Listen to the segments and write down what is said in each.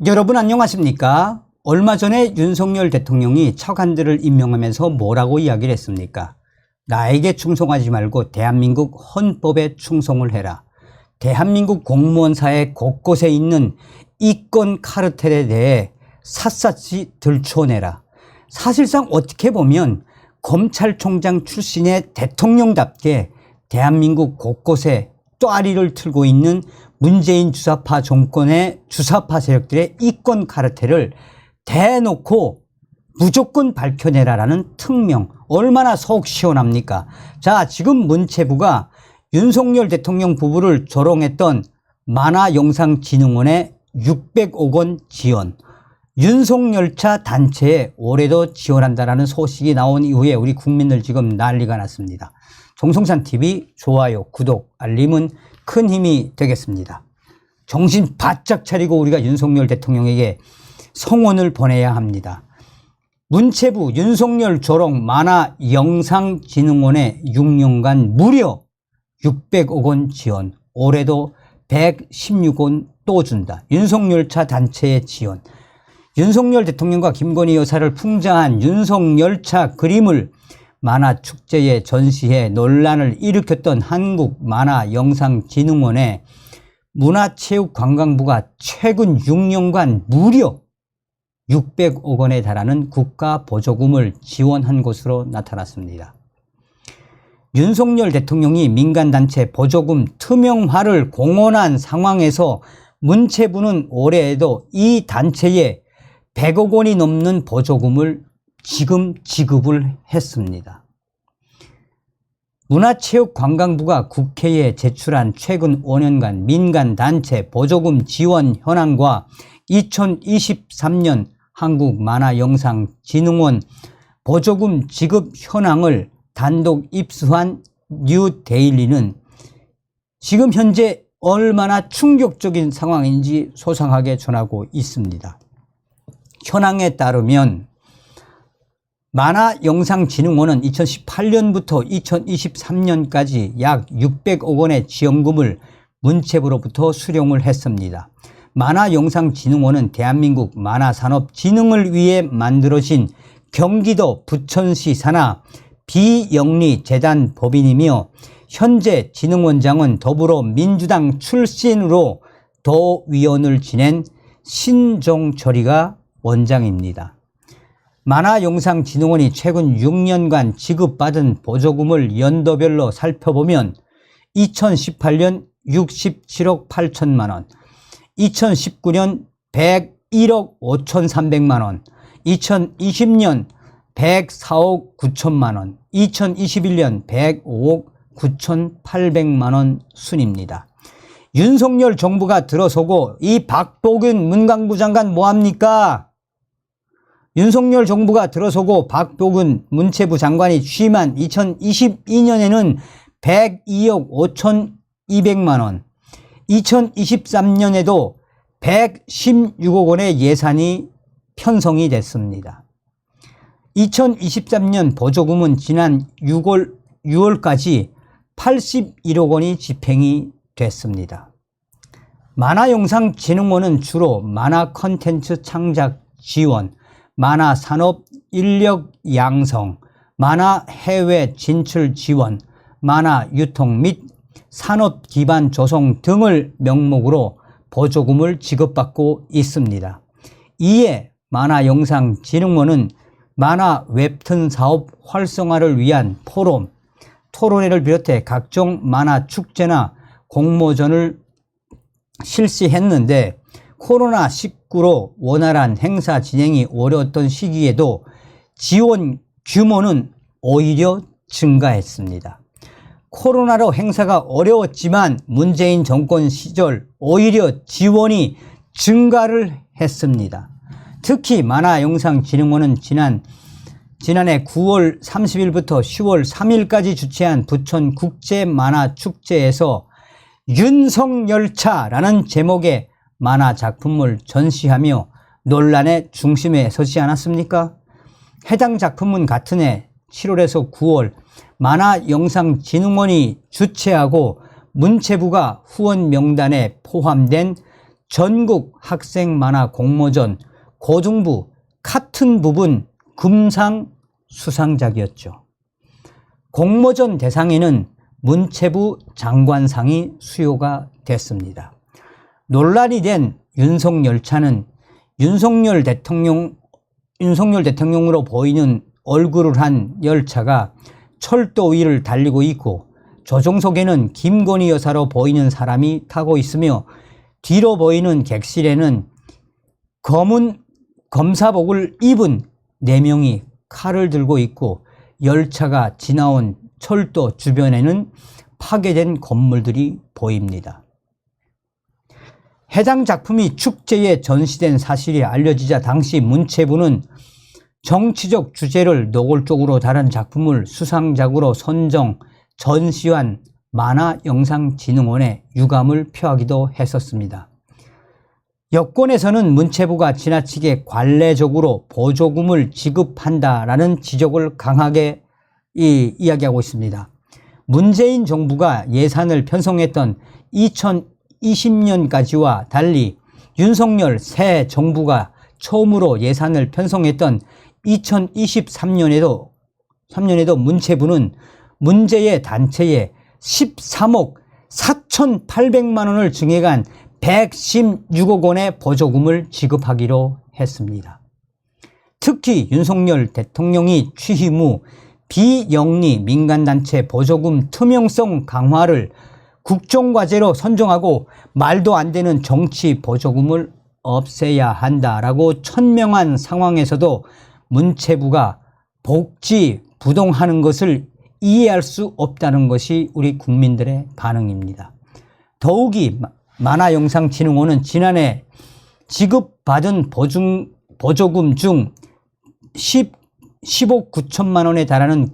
여러분 안녕하십니까? 얼마 전에 윤석열 대통령이 처관들을 임명하면서 뭐라고 이야기를 했습니까? 나에게 충성하지 말고 대한민국 헌법에 충성을 해라. 대한민국 공무원사회 곳곳에 있는 이권 카르텔에 대해 샅샅이 들춰내라. 사실상 어떻게 보면 검찰총장 출신의 대통령답게 대한민국 곳곳에 또아리를 틀고 있는 문재인 주사파 정권의 주사파 세력들의 이권 카르텔을 대놓고 무조건 밝혀내라라는 특명, 얼마나 속 시원합니까? 자, 지금 문체부가 윤석열 대통령 부부를 조롱했던 만화영상진흥원에 600억 원 지원, 윤석열차 단체에 올해도 지원한다라는 소식이 나온 이후에 우리 국민들 지금 난리가 났습니다. 정성찬TV 좋아요, 구독, 알림은 큰 힘이 되겠습니다. 정신 바짝 차리고 우리가 윤석열 대통령에게 성원을 보내야 합니다. 문체부 윤석열 조롱 만화영상진흥원에 6년간 무려 600억 원 지원, 올해도 116원 또 준다. 윤석열차 단체의 지원. 윤석열 대통령과 김건희 여사를 풍자한 윤석열차 그림을 만화축제에 전시해 논란을 일으켰던 한국만화영상진흥원에 문화체육관광부가 최근 6년간 무려 600억 원에 달하는 국가 보조금을 지원한 것으로 나타났습니다. 윤석열 대통령이 민간단체 보조금 투명화를 공언한 상황에서 문체부는 올해에도 이 단체에 100억 원이 넘는 보조금을 지금 지급을 했습니다. 문화체육관광부가 국회에 제출한 최근 5년간 민간단체 보조금 지원 현황과 2023년 한국만화영상진흥원 보조금 지급 현황을 단독 입수한 뉴데일리는 지금 현재 얼마나 충격적인 상황인지 소상하게 전하고 있습니다. 현황에 따르면 만화영상진흥원은 2018년부터 2023년까지 약 600억 원의 지원금을 문체부로부터 수령을 했습니다. 만화영상진흥원은 대한민국 만화산업 진흥을 위해 만들어진 경기도 부천시 산하 비영리 재단 법인이며 현재 진흥원장은 더불어민주당 출신으로 도위원을 지낸 신종철이가 원장입니다. 만화영상진흥원이 최근 6년간 지급받은 보조금을 연도별로 살펴보면 2018년 67억 8천만 원, 2019년 101억 5,300만 원, 2020년 104억 9천만 원, 2021년 105억 9,800만 원 순입니다. 윤석열 정부가 들어서고 이 박보균 문광부 장관 뭐합니까? 윤석열 정부가 들어서고 박보균 문체부 장관이 취임한 2022년에는 102억 5,200만 원, 2023년에도 116억 원의 예산이 편성이 됐습니다. 2023년 보조금은 지난 6월까지 81억 원이 집행이 됐습니다. 만화영상진흥원은 주로 만화 콘텐츠 창작 지원, 만화 산업 인력 양성, 만화 해외 진출 지원, 만화 유통 및 산업 기반 조성 등을 명목으로 보조금을 지급받고 있습니다. 이에 만화영상진흥원은 만화 웹툰 사업 활성화를 위한 포럼, 토론회를 비롯해 각종 만화 축제나 공모전을 실시했는데 코로나19로 원활한 행사 진행이 어려웠던 시기에도 지원 규모는 오히려 증가했습니다. 코로나로 행사가 어려웠지만 문재인 정권 시절 오히려 지원이 증가를 했습니다. 특히 만화영상진흥원은 지난해 9월 30일부터 10월 3일까지 주최한 부천 국제만화축제에서 윤석열차라는 제목의 만화 작품을 전시하며 논란의 중심에 서지 않았습니까? 해당 작품은 같은 해 7월에서 9월 만화영상진흥원이 주최하고 문체부가 후원 명단에 포함된 전국 학생 만화 공모전 고등부 같은 부분 금상 수상작이었죠. 공모전 대상에는 문체부 장관상이 수여가 됐습니다. 논란이 된 윤석열차는 윤석열 대통령으로 보이는 얼굴을 한 열차가 철도 위를 달리고 있고 조종석에는 김건희 여사로 보이는 사람이 타고 있으며 뒤로 보이는 객실에는 검은 검사복을 입은 4명이 칼을 들고 있고 열차가 지나온 철도 주변에는 파괴된 건물들이 보입니다. 해당 작품이 축제에 전시된 사실이 알려지자 당시 문체부는 정치적 주제를 노골적으로 다룬 작품을 수상작으로 선정, 전시한 만화영상진흥원에 유감을 표하기도 했었습니다. 여권에서는 문체부가 지나치게 관례적으로 보조금을 지급한다라는 지적을 강하게 이야기하고 있습니다. 문재인 정부가 예산을 편성했던 2020년까지와 달리 윤석열 새 정부가 처음으로 예산을 편성했던 2023년에도 문체부는 문제의 단체에 13억 4,800만 원을 증액한 116억 원의 보조금을 지급하기로 했습니다. 특히 윤석열 대통령이 취임 후 비영리 민간단체 보조금 투명성 강화를 국정과제로 선정하고 말도 안 되는 정치 보조금을 없애야 한다라고 천명한 상황에서도 문체부가 복지 부동하는 것을 이해할 수 없다는 것이 우리 국민들의 반응입니다. 더욱이 만화영상진흥원은 지난해 지급받은 보조금 중 10억 9천만 원에 달하는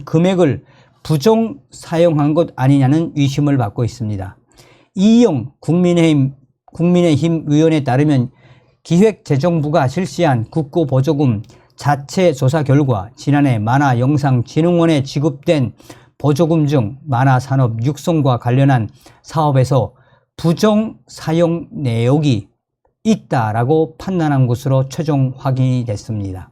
금액을 부정 사용한 것 아니냐는 의심을 받고 있습니다. 이용 국민의힘 의원에 따르면 기획재정부가 실시한 국고보조금 자체 조사 결과 지난해 만화영상진흥원에 지급된 보조금 중 만화산업 육성과 관련한 사업에서 부정 사용 내역이 있다라고 판단한 것으로 최종 확인이 됐습니다.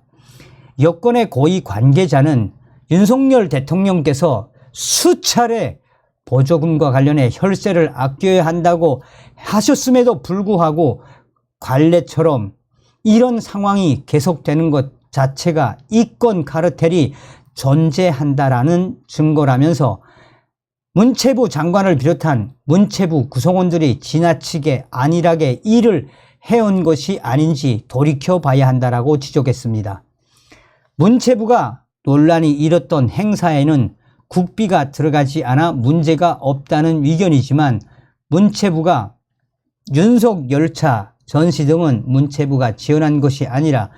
여권의 고위 관계자는 윤석열 대통령께서 수차례 보조금과 관련해 혈세를 아껴야 한다고 하셨음에도 불구하고 관례처럼 이런 상황이 계속되는 것 자체가 이권 카르텔이 존재한다라는 증거라면서 문체부 장관을 비롯한 문체부 구성원들이 지나치게 안일하게 일을 해온 것이 아닌지 돌이켜봐야 한다라고 지적했습니다. 문체부가 논란이 일었던 행사에는 국비가 들어가지 않아 문제가 없다는 의견이지만 문체부가 윤석열차 전시 등은 문체부가 지원한 것이 아니라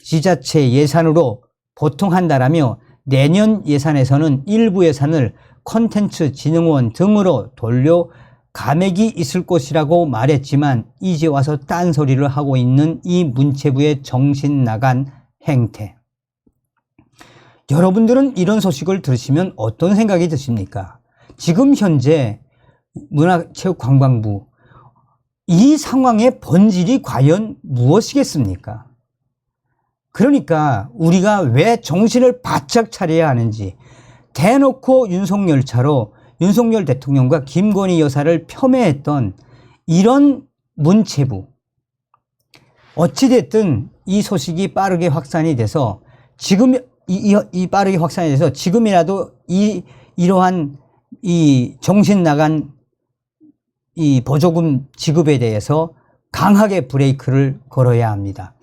지자체 예산으로 보통한다라며 내년 예산에서는 일부 예산을 콘텐츠진흥원 등으로 돌려 감액이 있을 것이라고 말했지만 이제 와서 딴소리를 하고 있는 이 문체부의 정신 나간 행태. 여러분들은 이런 소식을 들으시면 어떤 생각이 드십니까? 지금 현재 문화체육관광부 이 상황의 본질이 과연 무엇이겠습니까? 그러니까 우리가 왜 정신을 바짝 차려야 하는지 대놓고 윤석열차로 윤석열 대통령과 김건희 여사를 폄훼했던 이런 문체부 어찌됐든 이 소식이 빠르게 확산이 돼서 빠르게 확산이 돼서 지금이라도 이러한 이 정신 나간 이 보조금 지급에 대해서 강하게 브레이크를 걸어야 합니다.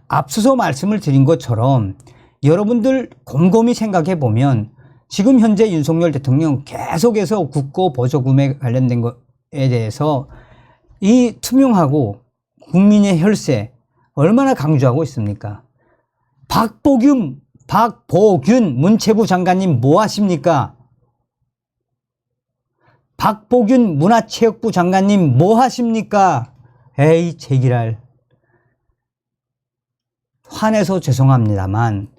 앞서서 말씀을 드린 것처럼 여러분들 곰곰이 생각해 보면 지금 현재 윤석열 대통령 계속해서 국고 보조금에 관련된 것에 대해서 이 투명하고 국민의 혈세 얼마나 강조하고 있습니까? 박보균 문체부 장관님 뭐 하십니까? 박보균 문화체육부 장관님 뭐 하십니까? 에이 제기랄. 화내서 죄송합니다만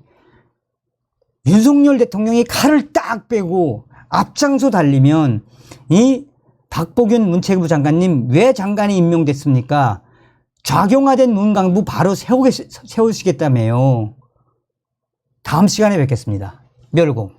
윤석열 대통령이 칼을 딱 빼고 앞장서 달리면 이 박보균 문체부 장관님 왜 장관이 임명됐습니까? 좌경화된 문광부 바로 세우시겠다며요. 다음 시간에 뵙겠습니다. 멸공.